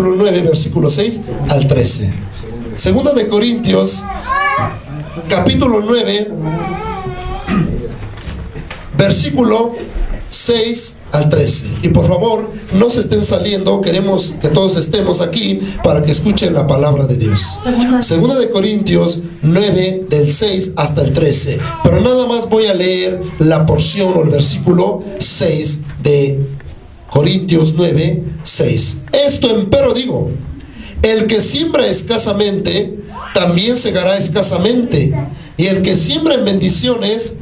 9, versículo 6 al 13. Segunda de Corintios, capítulo 9, versículo 6 al 13. Y por favor, no se estén saliendo, queremos que todos estemos aquí para que escuchen la palabra de Dios. Segunda de Corintios 9, del 6 hasta el 13. Pero nada más voy a leer la porción o el versículo 6 de Corintios 9, 6. Esto empero digo: el que siembra escasamente, también segará escasamente. Y el que siembra en bendiciones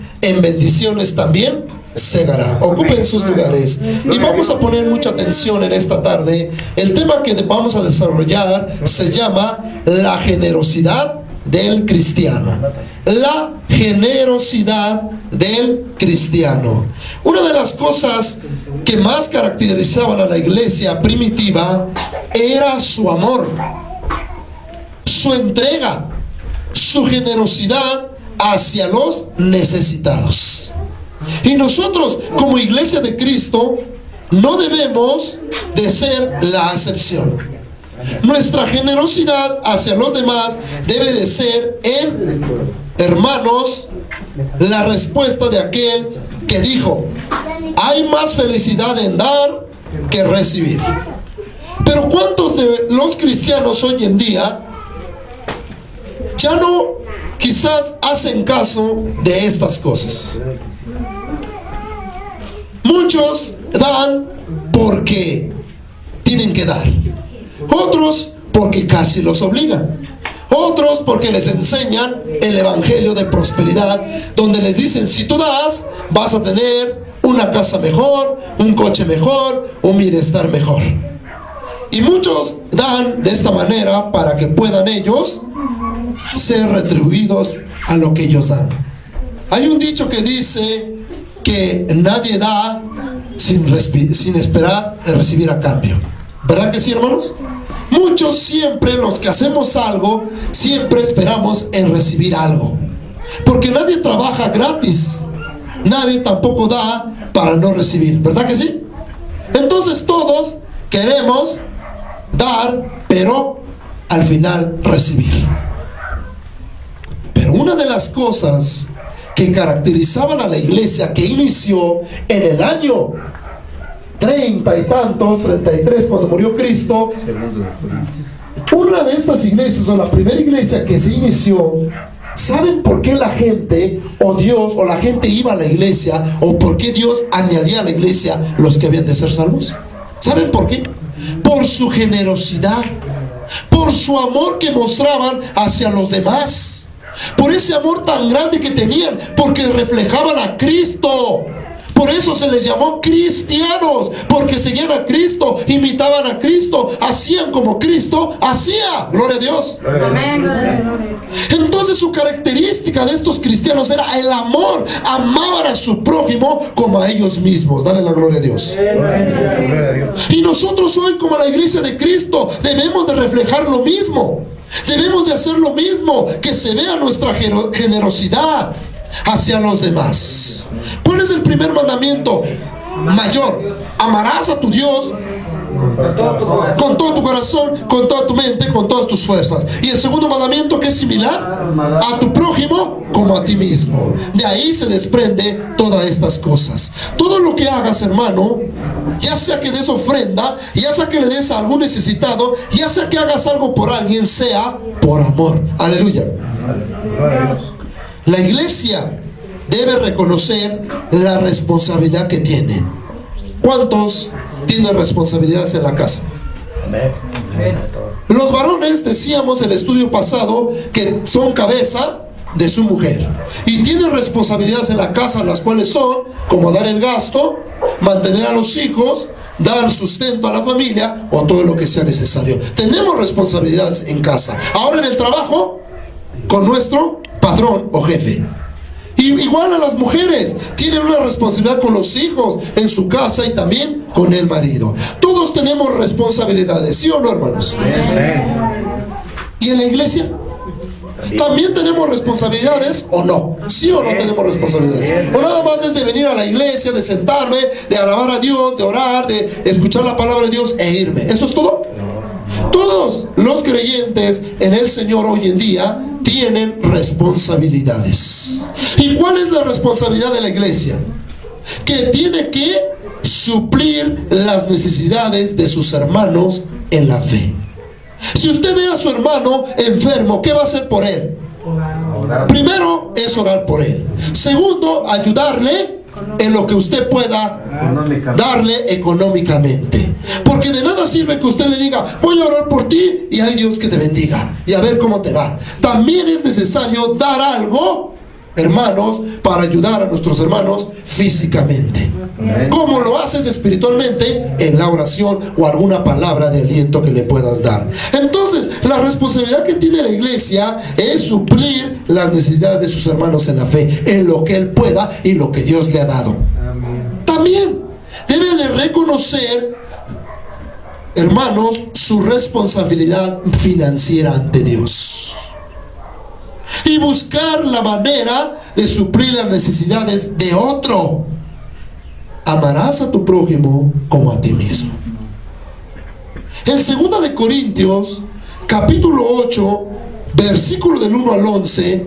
también segará. Ocupen sus lugares. Y vamos a poner mucha atención en esta tarde. El tema que vamos a desarrollar se llama la generosidad del cristiano. La generosidad del cristiano. Una de las cosas que más caracterizaban a la iglesia primitiva era su amor, su entrega, su generosidad hacia los necesitados. Y nosotros, como iglesia de Cristo, no debemos de ser la excepción. Nuestra generosidad hacia los demás debe de ser en, hermanos, la respuesta de aquel que dijo: hay más felicidad en dar que recibir. Pero ¿cuántos de los cristianos hoy en día ya no quizás hacen caso de estas cosas? Muchos dan porque tienen que dar. Otros porque casi los obligan. Otros porque les enseñan el evangelio de prosperidad, donde les dicen: si tú das, vas a tener una casa mejor, un coche mejor, un bienestar mejor. Y muchos dan de esta manera para que puedan ellos ser retribuidos a lo que ellos dan. Hay un dicho que dice que nadie da sin esperar recibir a cambio. ¿Verdad que sí, hermanos? Muchos siempre, los que hacemos algo, siempre esperamos en recibir algo. Porque nadie trabaja gratis. Nadie tampoco da para no recibir. ¿Verdad que sí? Entonces todos queremos dar, pero al final recibir. Pero una de las cosas que caracterizaban a la iglesia que inició en el año 30 y tantos, 33, cuando murió Cristo, una de estas iglesias, o la primera iglesia que se inició, ¿saben por qué la gente, o Dios, o la gente iba a la iglesia, o por qué Dios añadía a la iglesia los que habían de ser salvos? ¿Saben por qué? Por su generosidad, por su amor que mostraban hacia los demás, por ese amor tan grande que tenían, porque reflejaban a Cristo. Por eso se les llamó cristianos, porque seguían a Cristo, imitaban a Cristo, hacían como Cristo hacía. Gloria a Dios. Amén. Entonces su característica de estos cristianos era el amor. Amaban a su prójimo como a ellos mismos. Dale la gloria a Dios. Y nosotros hoy, como la iglesia de Cristo, debemos de reflejar lo mismo. Debemos de hacer lo mismo, que se vea nuestra generosidad hacia los demás. ¿Cuál es el primer mandamiento mayor? Amarás a tu Dios con todo tu corazón, con toda tu mente, con todas tus fuerzas. Y el segundo mandamiento, que es similar: a tu prójimo como a ti mismo. De ahí se desprende todas estas cosas. Todo lo que hagas, hermano, ya sea que des ofrenda, ya sea que le des a algún necesitado, ya sea que hagas algo por alguien, sea por amor. Aleluya. La iglesia debe reconocer la responsabilidad que tiene. ¿Cuántos tienen responsabilidades en la casa? Los varones, decíamos en el estudio pasado, que son cabeza de su mujer y tienen responsabilidades en la casa, las cuales son como dar el gasto, mantener a los hijos, dar sustento a la familia o todo lo que sea necesario. Tenemos responsabilidades en casa. Ahora en el trabajo, con nuestro patrón o jefe. Y igual a las mujeres, tienen una responsabilidad con los hijos en su casa y también con el marido. Todos tenemos responsabilidades, ¿sí o no, hermanos? ¿Y en la iglesia? ¿También tenemos responsabilidades o no? ¿Sí o no tenemos responsabilidades? ¿O nada más es de venir a la iglesia, de sentarme, de alabar a Dios, de orar, de escuchar la palabra de Dios e irme? ¿Eso es todo? los creyentes en el Señor hoy en día tienen responsabilidades. ¿Y cuál es la responsabilidad de la iglesia? Que tiene que suplir las necesidades de sus hermanos en la fe. Si usted ve a su hermano enfermo, ¿qué va a hacer por él? Primero es orar por él. Segundo, ayudarle en lo que usted pueda darle económicamente. Porque de nada sirve que usted le diga, voy a orar por ti y hay Dios que te bendiga y a ver cómo te va. También es necesario dar algo, hermanos, para ayudar a nuestros hermanos físicamente. ¿Cómo lo haces espiritualmente? En la oración o alguna palabra de aliento que le puedas dar. Entonces, la responsabilidad que tiene la iglesia es suplir las necesidades de sus hermanos en la fe, en lo que él pueda y lo que Dios le ha dado. También debe de reconocer, hermanos, su responsabilidad financiera ante Dios y buscar la manera de suplir las necesidades de otro. Amarás a tu prójimo como a ti mismo. En 2 de Corintios, capítulo 8, versículo del 1 al 11,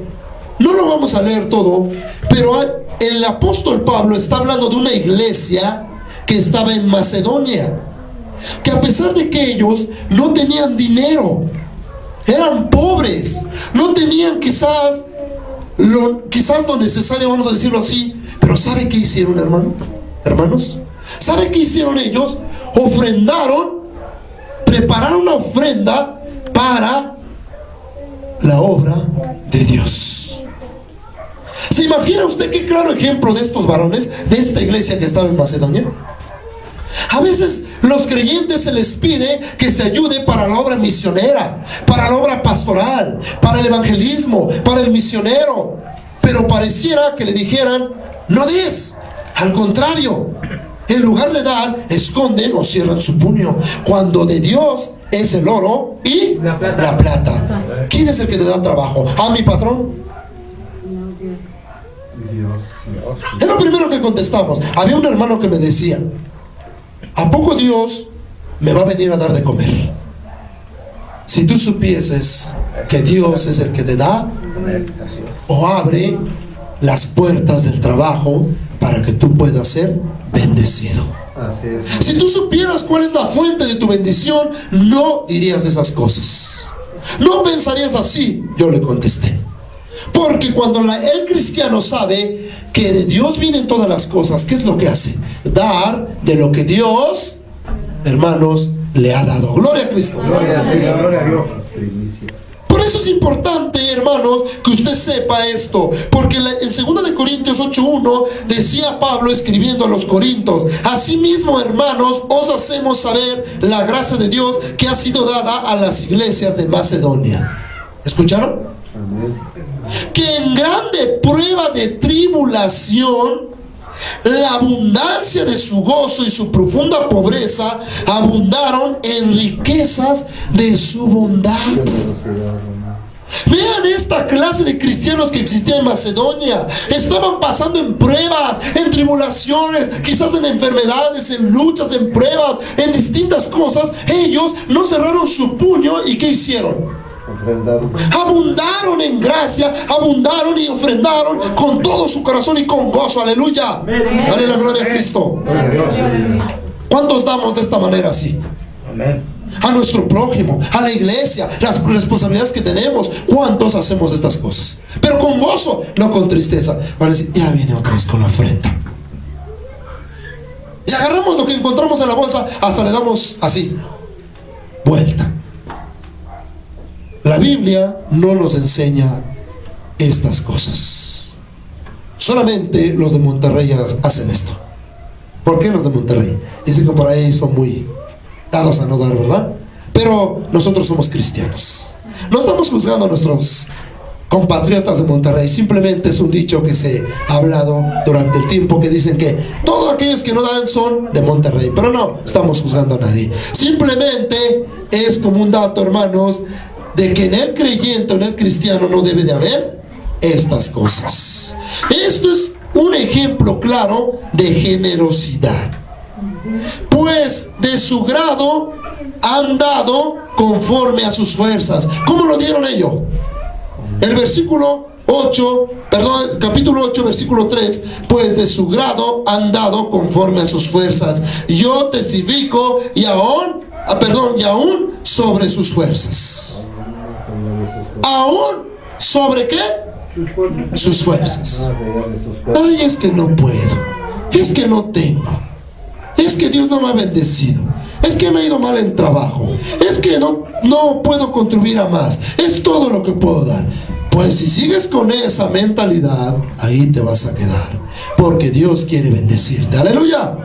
no lo vamos a leer todo, pero el apóstol Pablo está hablando de una iglesia que estaba en Macedonia, que a pesar de que ellos no tenían dinero, eran pobres, no tenían quizás lo necesario, vamos a decirlo así, pero ¿sabe qué hicieron, hermanos? ¿Sabe qué hicieron ellos? Prepararon una ofrenda para la obra de Dios. ¿Se imagina usted qué claro ejemplo de estos varones, de esta iglesia que estaba en Macedonia? A veces los creyentes se les pide que se ayude para la obra misionera, para la obra pastoral, para el evangelismo, para el misionero, pero pareciera que le dijeran, no des. Al contrario, en lugar de dar, esconden o cierran su puño, cuando de Dios es el oro y la plata. ¿Quién es el que te da trabajo? ¿A mi patrón? Es lo primero que contestamos. Había un hermano que me decía, ¿a poco Dios me va a venir a dar de comer? Si tú supieses que Dios es el que te da o abre las puertas del trabajo para que tú puedas ser bendecido. Si tú supieras cuál es la fuente de tu bendición, no dirías esas cosas, no pensarías así. Yo le contesté, porque cuando el cristiano sabe que de Dios vienen todas las cosas, ¿qué es lo que hace? Dar de lo que Dios, hermanos, le ha dado. Gloria a Cristo. Gloria a Dios. Por eso es importante, hermanos, que usted sepa esto, porque en 2 de Corintios 8:1 decía Pablo escribiendo a los corintios, asimismo, hermanos, os hacemos saber la gracia de Dios que ha sido dada a las iglesias de Macedonia. ¿Escucharon? Que en grande prueba de tribulación, la abundancia de su gozo y su profunda pobreza abundaron en riquezas de su bondad. Vean esta clase de cristianos que existía en Macedonia. Estaban pasando en pruebas, en tribulaciones, quizás en enfermedades, en luchas, en pruebas, en distintas cosas. Ellos no cerraron su puño y ¿qué hicieron? Abundaron en gracia, abundaron y ofrendaron con todo su corazón y con gozo. Aleluya. Dale la gloria a Cristo. ¿Cuántos damos de esta manera así? A nuestro prójimo, a la iglesia, las responsabilidades que tenemos. ¿Cuántos hacemos estas cosas? Pero con gozo, no con tristeza. Van a decir, ya viene otra vez con la ofrenda. Y agarramos lo que encontramos en la bolsa, hasta le damos así, vuelta. La Biblia no nos enseña estas cosas. Solamente los de Monterrey hacen esto. ¿Por qué los de Monterrey? Dicen que por ahí son muy dados a no dar, ¿verdad? Pero nosotros somos cristianos. No estamos juzgando a nuestros compatriotas de Monterrey. Simplemente es un dicho que se ha hablado durante el tiempo, que dicen que todos aquellos que no dan son de Monterrey. Pero no estamos juzgando a nadie. Simplemente es como un dato, hermanos, de que en el creyente o en el cristiano no debe de haber estas cosas. Esto es un ejemplo claro de generosidad, pues de su grado han dado conforme a sus fuerzas. ¿Cómo lo dieron ellos? El versículo 8, perdón, capítulo 8, versículo 3, pues de su grado han dado conforme a sus fuerzas. Yo testifico y aún sobre sus fuerzas. ¿Aún sobre qué? Sus fuerzas. Ay, es que no puedo. Es que no tengo. Es que Dios no me ha bendecido. Es que me ha ido mal en trabajo. Es que no puedo contribuir a más. Es todo lo que puedo dar. Pues si sigues con esa mentalidad, ahí te vas a quedar. Porque Dios quiere bendecirte. Aleluya.